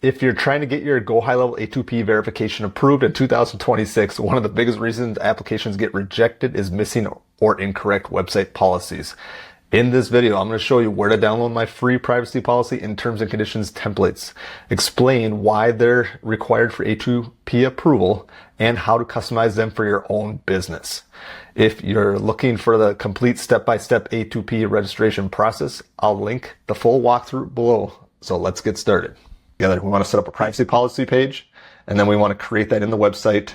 If you're trying to get your GoHighLevel A2P verification approved in 2026, one of the biggest reasons applications get rejected is missing or incorrect website policies. In this video, I'm going to show you where to download my free privacy policy and terms and conditions templates, explain why they're required for A2P approval, and how to customize them for your own business. If you're looking for the complete step-by-step A2P registration process, I'll link the full walkthrough below. So let's get started. Together, we want to set up a privacy policy page, and then we want to create that in the website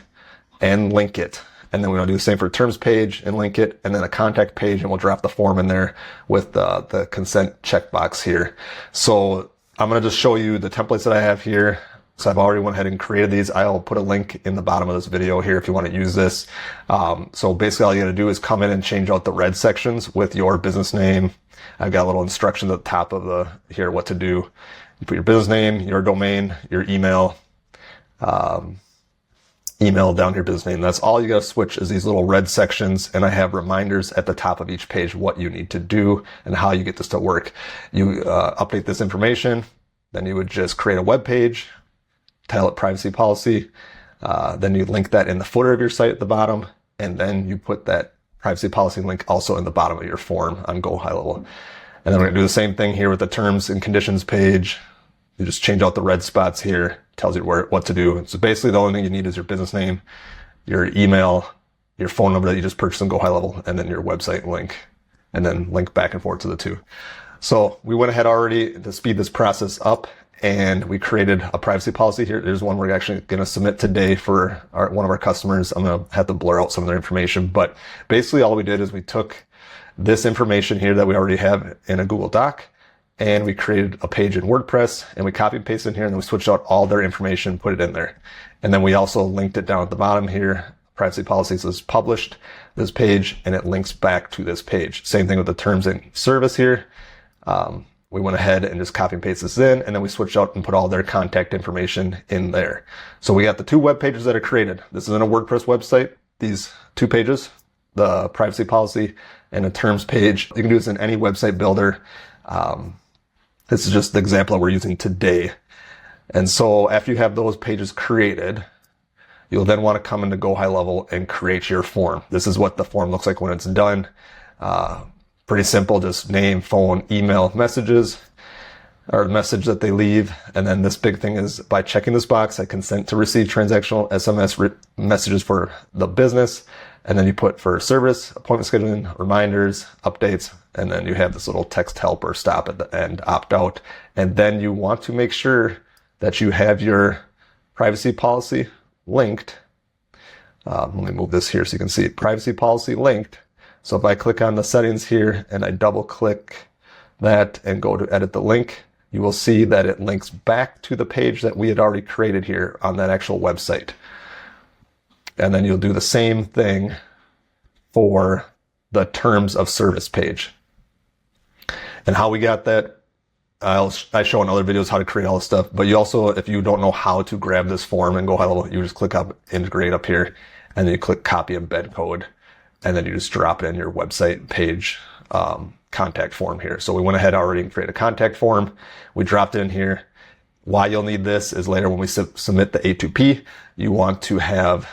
and link it. And then we want to do the same for a terms page and link it, and then a contact page, and we'll drop the form in there with the consent checkbox here. So I'm going to just show you the templates that I have here. So I've already went ahead and created these. I'll put a link in the bottom of this video here if you want to use this. So basically all you got to do is come in and change out the red sections with your business name. I've got a little instruction at the top of here what to do. You put your business name, your domain, your email, email down your business name. That's all you got to switch is these little red sections. And I have reminders at the top of each page, what you need to do and how you get this to work. You update this information, then you would just create a web page, title it privacy policy. Then you link that in the footer of your site at the bottom. And then you put that privacy policy link also in the bottom of your form on GoHighLevel. And then we're going to do the same thing here with the terms and conditions page. You just change out the red spots here, tells you what to do. So basically the only thing you need is your business name, your email, your phone number that you just purchased on GoHighLevel, and then your website link, and then link back and forth to the two. So we went ahead already to speed this process up, and we created a privacy policy here. There's one we're actually going to submit today for one of our customers. I'm going to have to blur out some of their information, but basically all we did is we took this information here that we already have in a Google Doc, and we created a page in WordPress, and we copy and paste in here, and then we switched out all their information, put it in there. And then we also linked it down at the bottom here. Privacy policy says published this page, and it links back to this page. Same thing with the terms and service here. We went ahead and just copy and paste this in, and then we switched out and put all their contact information in there. So we got the two web pages that are created. This is in a WordPress website. These two pages, the privacy policy and a terms page. You can do this in any website builder. This is just the example that we're using today. And so after you have those pages created, you'll then want to come into GoHighLevel and create your form. This is what the form looks like when it's done. Pretty simple, just name, phone, email, messages, or message that they leave. And then this big thing is by checking this box, I consent to receive transactional SMS messages for the business. And then you put for service, appointment scheduling, reminders, updates, and then you have this little text help or stop at the end, opt out. And then you want to make sure that you have your privacy policy linked. Let me move this here so you can see it. Privacy policy linked. So if I click on the settings here and I double click that and go to edit the link, you will see that it links back to the page that we had already created here on that actual website. And then you'll do the same thing for the terms of service page. And how we got that, I show in other videos how to create all this stuff. But you also, if you don't know how to grab this form and GoHighLevel, you just click up integrate up here, and then you click copy embed code, and then you just drop it in your website page contact form here. So we went ahead already and created a contact form. We dropped it in here. Why you'll need this is later when we submit the A2P, you want to have,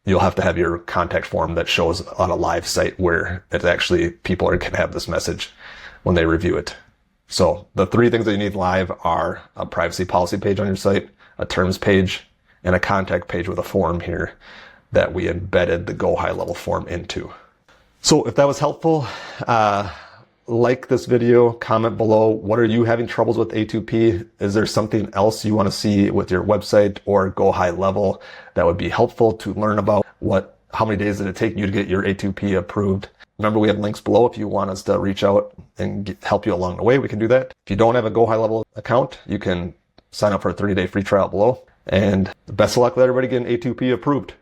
you'll have to have your contact form that shows on a live site where it's actually people can have this message when they review it. So the three things that you need live are a privacy policy page on your site, a terms page, and a contact page with a form here that we embedded the GoHighLevel form into. So if that was helpful, like this video, comment below. What are you having troubles with A2P? Is there something else you want to see with your website or GoHighLevel that would be helpful to learn about? How many days did it take you to get your A2P approved? Remember, we have links below if you want us to reach out and help you along the way. We can do that. If you don't have a GoHighLevel account, you can sign up for a 30-day free trial below. And best of luck with everybody getting A2P approved.